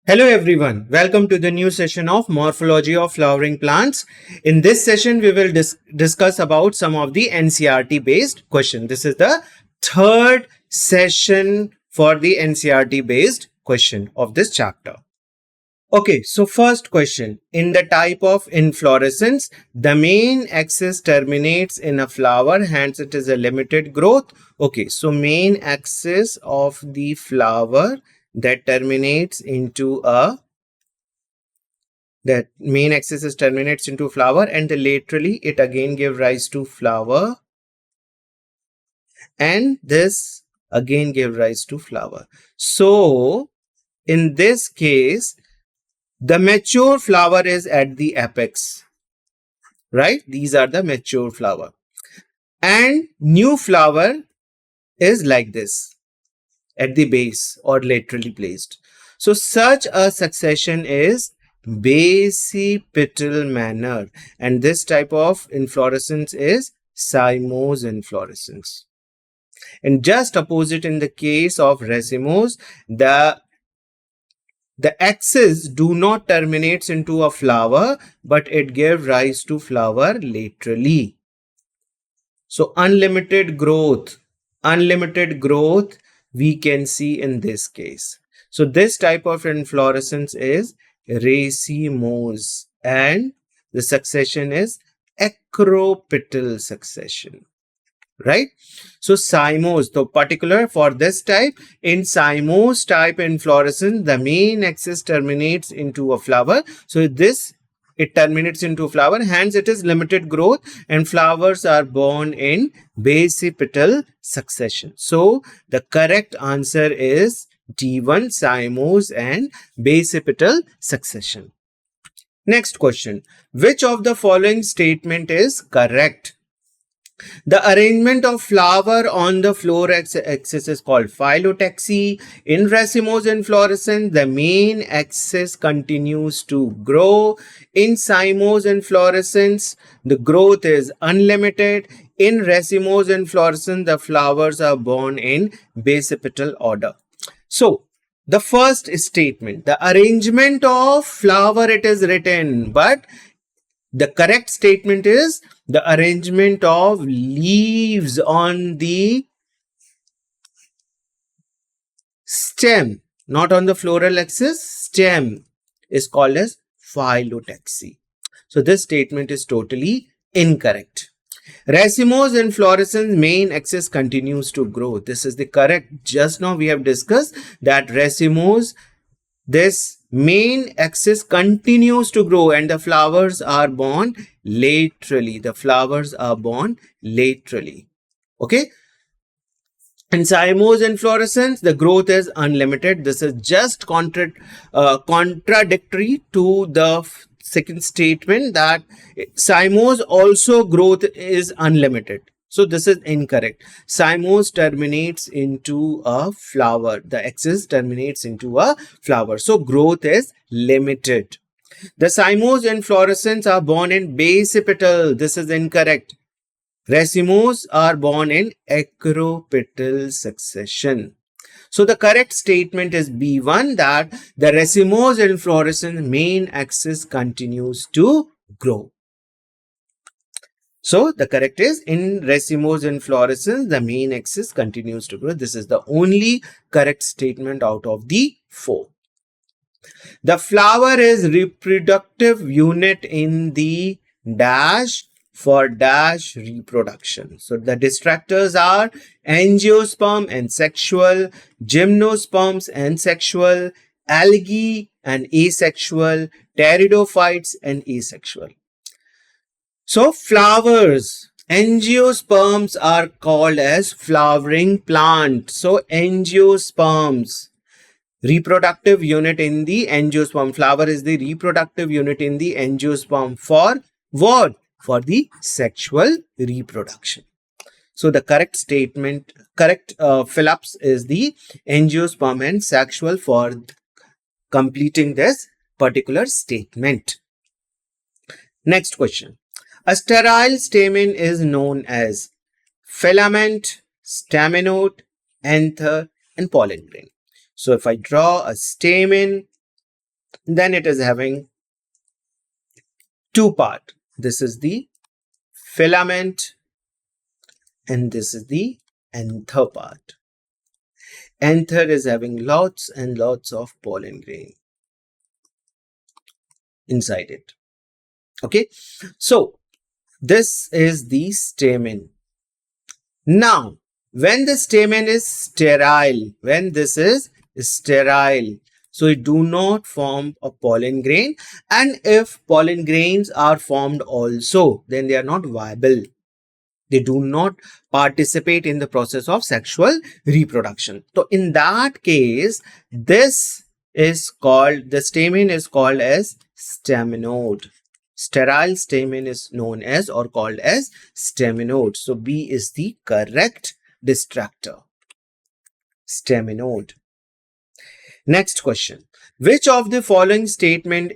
Hello everyone, welcome to the new session of Morphology of Flowering Plants. In this session, we will discuss about some of the NCERT based questions. This is the third session for the NCERT based question of this chapter. Okay, so first question. In the type of inflorescence, the main axis terminates in a flower, hence it is a limited growth. Okay, so main axis of the flower that terminates into a terminates into flower, and laterally it again gives rise to flower, and this again gives rise to flower. So in this case, the mature flower is at the apex, right? These are the mature flower, and new flower is like this at the base or laterally placed. So such a succession is basipetal manner, and this type of inflorescence is cymose inflorescence. And just opposite in the case of racemose, the axis do not terminates into a flower, but it gives rise to flower laterally. So unlimited growth we can see in this case. So this type of inflorescence is racemose, and the succession is acropetal succession, right? So cymose, so particular for this type, in cymose type inflorescence, the main axis terminates into a flower. So it terminates into a flower, hence it is limited growth, and flowers are born in basipetal succession. So the correct answer is D1, cymose and basipetal succession. Next question. Which of the following statement is correct? The arrangement of flower on the floor axis is called phyllotaxy. In racemose inflorescence, the main axis continues to grow. In cymose inflorescence, the growth is unlimited. In racemose inflorescence, the flowers are born in basipetal order. So, the first statement, the arrangement of flower, it is written, but the correct statement is the arrangement of leaves on the stem, not on the floral axis. Stem is called as phyllotaxy. So this statement is totally incorrect. Racemose inflorescence main axis continues to grow. This is the correct. Just now we have discussed that racemose, this main axis continues to grow and the flowers are born laterally. The flowers are born laterally. Okay. In cymose inflorescence, the growth is unlimited. This is just contradictory to the second statement that cymose also growth is unlimited. So this is incorrect. Cymose terminates into a flower. The axis terminates into a flower. So growth is limited. The cymose inflorescence are born in basipetal. This is incorrect. Racemose are born in acropetal succession. So the correct statement is B1, that the racemose inflorescence main axis continues to grow. So the correct is in racemose inflorescence, the main axis continues to grow. This is the only correct statement out of the 4. The flower is reproductive unit in the dash for dash reproduction. So the distractors are angiosperm and sexual, gymnosperms and sexual, algae and asexual, pteridophytes and asexual. So flowers, angiosperms are called as flowering plant. So angiosperms, reproductive unit in the angiosperm. Flower is the reproductive unit in the angiosperm. For what? For the sexual reproduction. So the correct statement, fill-ups is the angiosperm and sexual for completing this particular statement. Next question. A sterile stamen is known as filament, staminode, anther, and pollen grain. So if I draw a stamen, Then it is having two parts. This is the filament and this is the anther part. Anther is having lots and lots of pollen grain inside it. Okay, so this is the stamen. Now, when the stamen is sterile, when this is sterile, so it do not form a pollen grain, and if pollen grains are formed also, then they are not viable. They do not participate in the process of sexual reproduction. So in that case, this is called, the stamen is called as staminode. Sterile stamen is known as or called as staminode. So B is the correct distractor. Staminode. Next question. Which of the following statement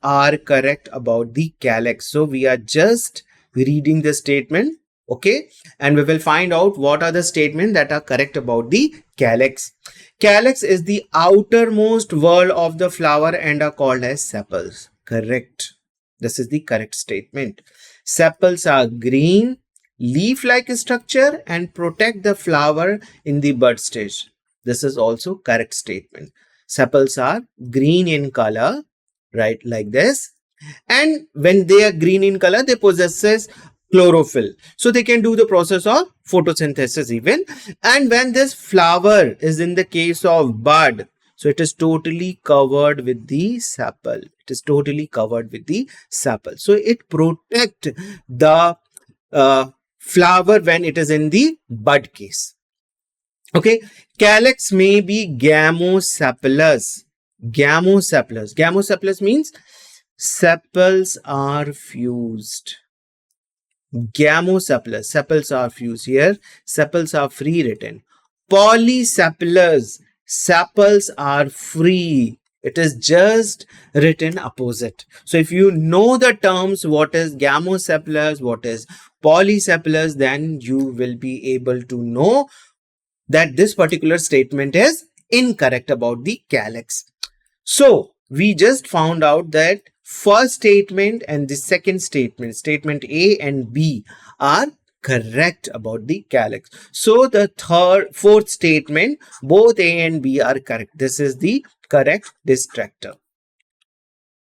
are correct about the calyx? So we are just reading the statement. Okay, and we will find out what are the statements that are correct about the calyx. Calyx is the outermost whorl of the flower and are called as sepals. Correct. This is the correct statement. Sepals are green, leaf-like structure and protect the flower in the bud stage. This is also correct statement. Sepals are green in color, right, like this. And when they are green in color, they possess chlorophyll, so they can do the process of photosynthesis even. And when this flower is in the case of bud, so it is totally covered with the sepal. It is totally covered with the sepal. So it protects the flower when it is in the bud case. Okay, calyx may be gamosepalous. Gamosepalous. Gamosepalous means sepals are fused. Gamosepalous. Sepals are fused. Here, sepals are free written. Polysepalous. Sepals are free. It is just written opposite. So if you know the terms, what is gamosepalous, what is polysepalous, then you will be able to know that this particular statement is incorrect about the calyx. So we just found out that first statement and the second statement, statement A and B, are correct about the calyx. So the fourth statement, both A and B are correct. This is the correct distractor.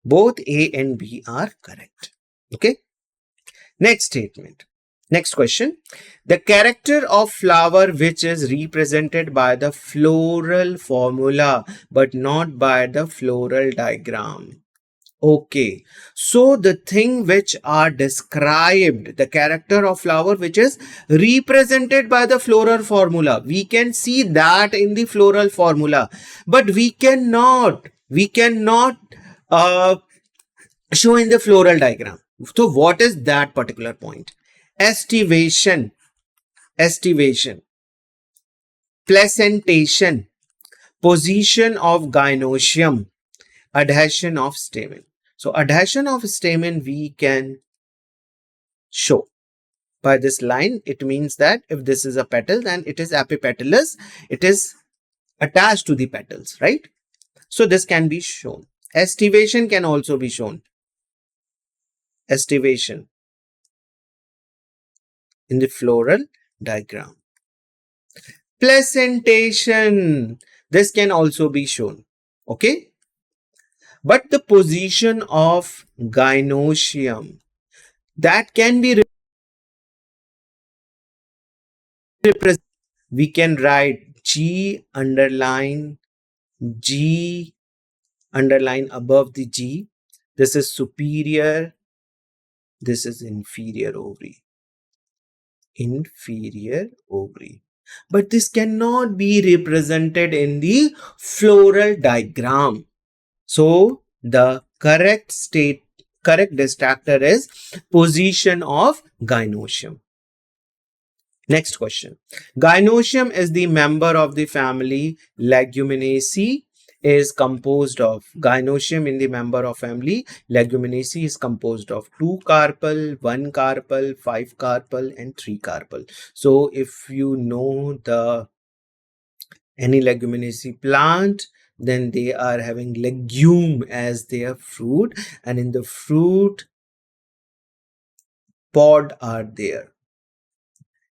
Both A and B are correct. Okay. Next statement. Next question. The character of flower which is represented by the floral formula but not by the floral diagram. Okay, so the thing which are described, the character of flower which is represented by the floral formula, we can see that in the floral formula, but we cannot show in the floral diagram. So what is that particular point? Estivation, placentation, position of gynoecium, adhesion of stamen. So adhesion of stamen we can show by this line. It means that if this is a petal, then it is epipetalous. It is attached to the petals, right? So this can be shown. Estivation can also be shown. Estivation in the floral diagram. Placentation, this can also be shown. Okay, but the position of gynoecium, that can be represented. We can write G underline above the G. This is superior, this is inferior ovary. Inferior ovary. But this cannot be represented in the floral diagram. So the correct distractor is position of gynoecium. Next question. Gynoecium is the member of the family Leguminosae. Is composed of gynoecium in the member of family Leguminosae is composed of 2 carpel, 1 carpel, 5 carpel and 3 carpel. So if you know any Leguminosae plant, then they are having legume as their fruit, and in the fruit pod are there,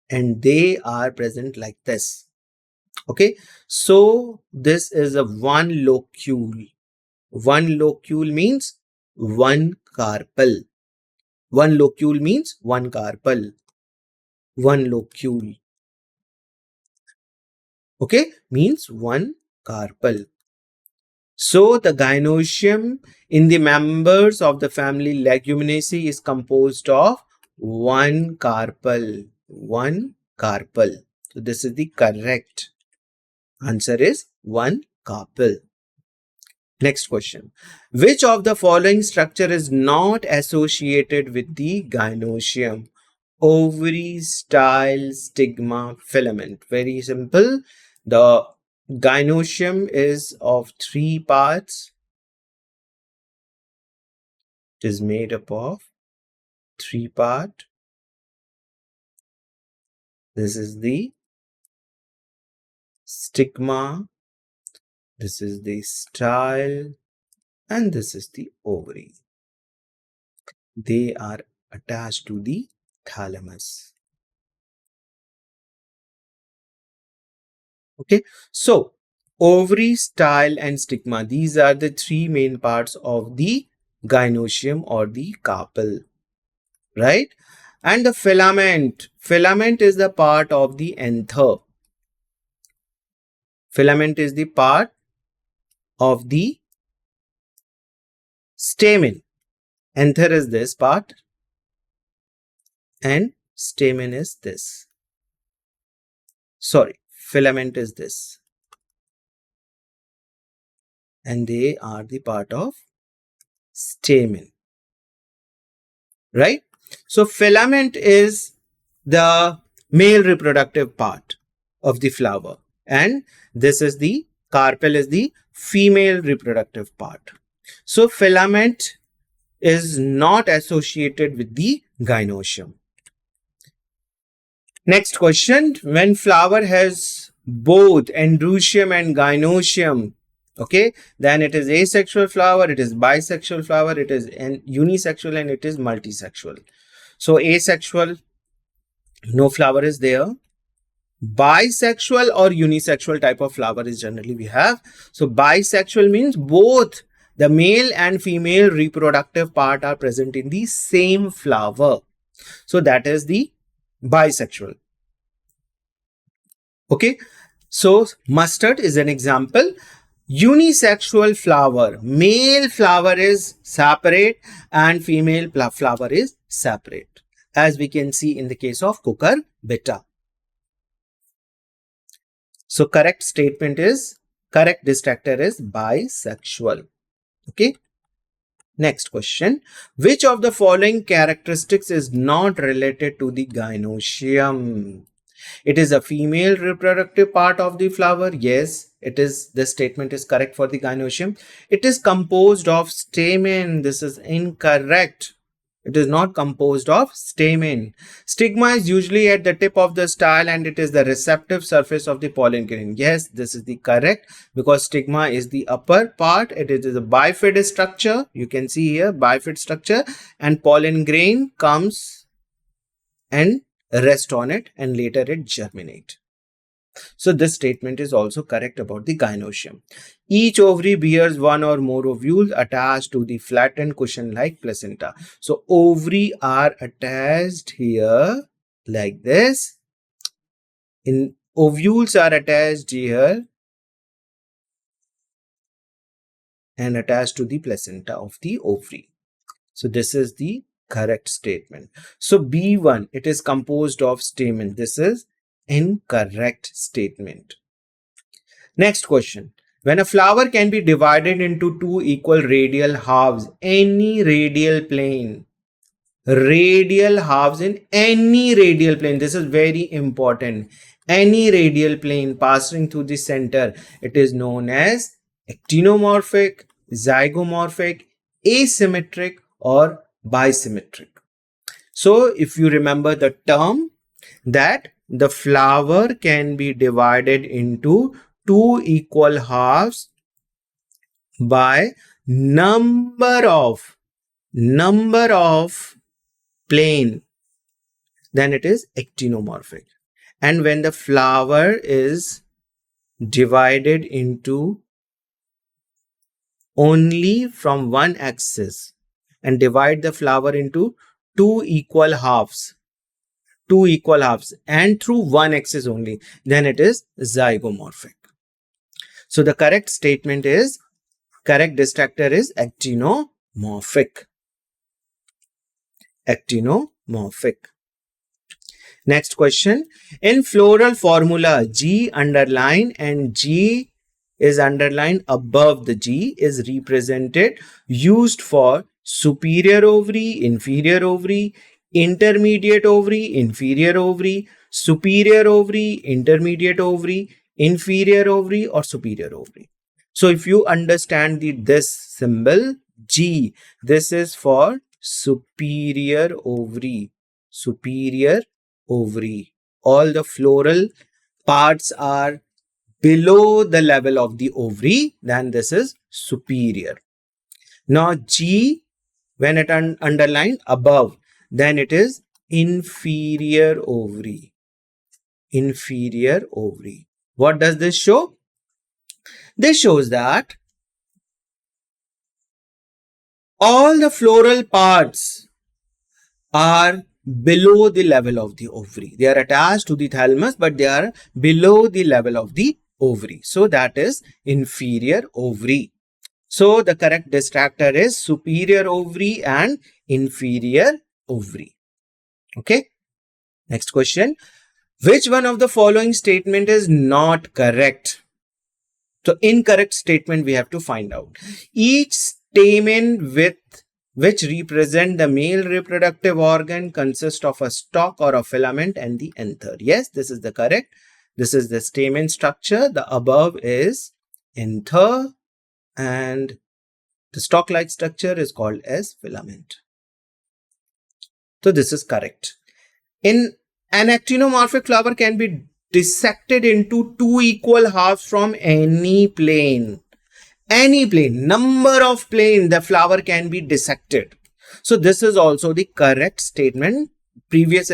and they are present like this. Okay, so this is a one locule. One locule means one carpel. One locule means one carpel. One locule, okay, means one carpel. So the gynoecium in the members of the family Leguminaceae is composed of one carpel. One carpel. So this is the correct answer is one carpel. Next question. Which of the following structure is not associated with the gynoecium? Ovary, style, stigma, filament. Very simple. The gynoecium is of three parts. It is made up of three parts. This is the stigma, this is the style, and this is the ovary. They are attached to the thalamus. Okay, so ovary, style, and stigma, these are the three main parts of the gynoecium or the carpel, right? And the filament is the part of the anther. Filament is the part of the stamen. Anther is this part and stamen is this. Sorry, filament is this. And they are the part of stamen, right? So filament is the male reproductive part of the flower, and this is the carpel is the female reproductive part. So filament is not associated with the gynoecium. Next question. When flower has both androecium and gynoecium, okay, then it is asexual flower, it is bisexual flower, it is unisexual, and it is multisexual. So asexual, no flower is there. Bisexual or unisexual type of flower is generally we have. So bisexual means both the male and female reproductive part are present in the same flower. So that is the bisexual. Okay, so mustard is an example. Unisexual flower, male flower is separate and female flower is separate, as we can see in the case of cucurbita. So correct statement is, correct distractor is bisexual. Okay. Next question. Which of the following characteristics is not related to the gynoecium? It is a female reproductive part of the flower. Yes, it is. This statement is correct for the gynoecium. It is composed of stamen. This is incorrect. It is not composed of stamen. Stigma is usually at the tip of the style and it is the receptive surface of the pollen grain. Yes, this is the correct, because stigma is the upper part. It is a bifid structure. You can see here bifid structure, and pollen grain comes and rest on it and later it germinate. So this statement is also correct about the gynoecium. Each ovary bears one or more ovules attached to the flattened cushion-like placenta. So ovary are attached here like this. In ovules are attached here and attached to the placenta of the ovary. So this is the correct statement. So B1, it is composed of stamen. This is incorrect statement. Next question. When a flower can be divided into two equal radial halves, any radial plane, radial halves in any radial plane, this is very important, any radial plane passing through the center, it is known as actinomorphic, zygomorphic, asymmetric, or bisymmetric. So if you remember the term that the flower can be divided into two equal halves by number of plane, then it is actinomorphic. And when the flower is divided into only from one axis and divide the flower into two equal halves and through one axis only, then it is zygomorphic. So the correct distractor is actinomorphic. Next question. In floral formula, G underline and G is underlined above the G is represented, used for superior ovary, inferior ovary, intermediate ovary, inferior ovary, superior ovary, intermediate ovary, inferior ovary, or superior ovary. So if you understand this symbol G, this is for superior ovary. All the floral parts are below the level of the ovary, then this is superior. Now G, when it underlined above, then it is inferior ovary. What does this show? This shows that all the floral parts are below the level of the ovary. They are attached to the thalamus, but they are below the level of the ovary. So that is inferior ovary. So the correct distractor is superior ovary and inferior ovary. Okay. Next question. Which one of the following statement is not correct? So incorrect statement we have to find out. Each stamen which represent the male reproductive organ consists of a stalk or a filament and the anther. Yes, this is the correct. This is the stamen structure. The above is anther and the stalk-like structure is called as filament. So this is correct. In an actinomorphic flower can be dissected into two equal halves from any plane. Number of plane, the flower can be dissected. So this is also the correct statement. Previous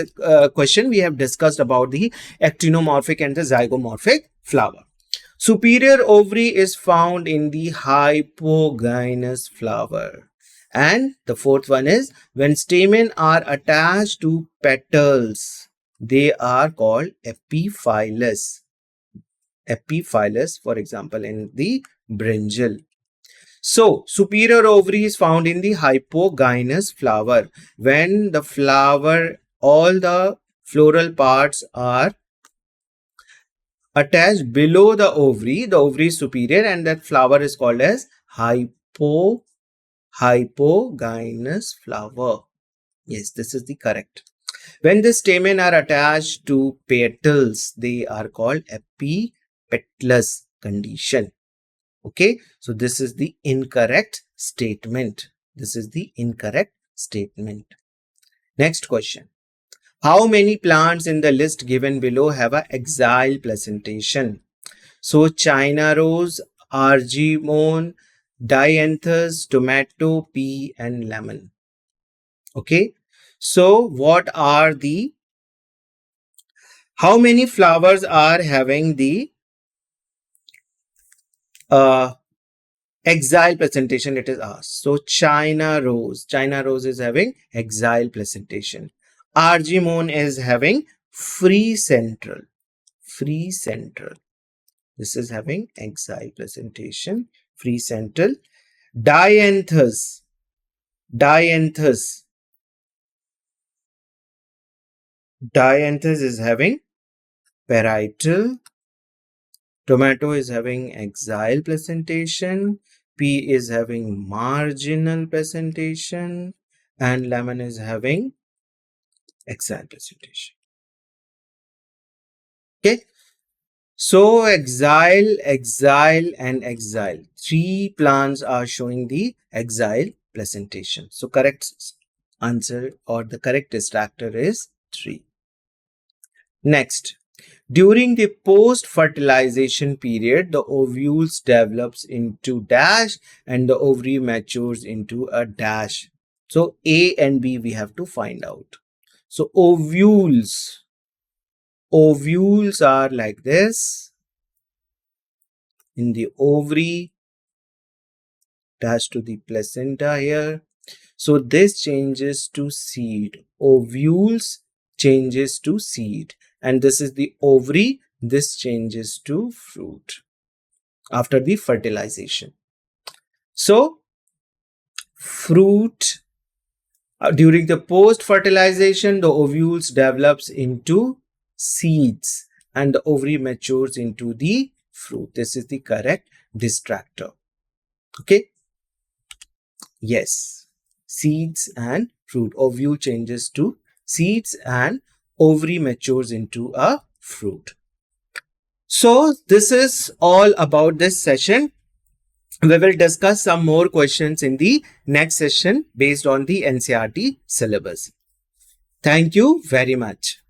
question we have discussed about the actinomorphic and the zygomorphic flower. Superior ovary is found in the hypogynous flower. And the fourth one is when stamen are attached to petals, they are called epiphyllous. For example, in the brinjal. So, superior ovary is found in the hypogynous flower. When the flower, all the floral parts are attached below the ovary is superior and that flower is called as hypogynous flower. Yes, this is the correct. When the stamen are attached to petals, they are called epipetalous condition. Okay, so this is the incorrect statement. Next question. How many plants in the list given below have an axile placentation? So China rose, argemone, dianthus, tomato, pea, and lemon. Okay, so how many flowers are having the axile placentation? It is asked. So China rose is having axile placentation. Argemone is having free central. This is having axile placentation, free central. Dianthus is having parietal. Tomato is having axile placentation. Pea is having marginal placentation. And lemon is having axile placentation. Okay. So axile, and axile. 3 plants are showing the axile placentation. So correct answer or the correct distractor is 3. Next, During the post-fertilization period, the ovules develops into dash and the ovary matures into a dash. So A and B we have to find out. So ovules are like this in the ovary, dash to the placenta here. So this changes to seed. Ovules changes to seed, and this is the ovary. This changes to fruit after the fertilization. So fruit, during the post-fertilization, the ovules develops into seeds and the ovary matures into the fruit. This is the correct distractor. Okay. Yes. Seeds and fruit. Ovule changes to seeds and ovary matures into a fruit. So this is all about this session. We will discuss some more questions in the next session based on the NCERT syllabus. Thank you very much.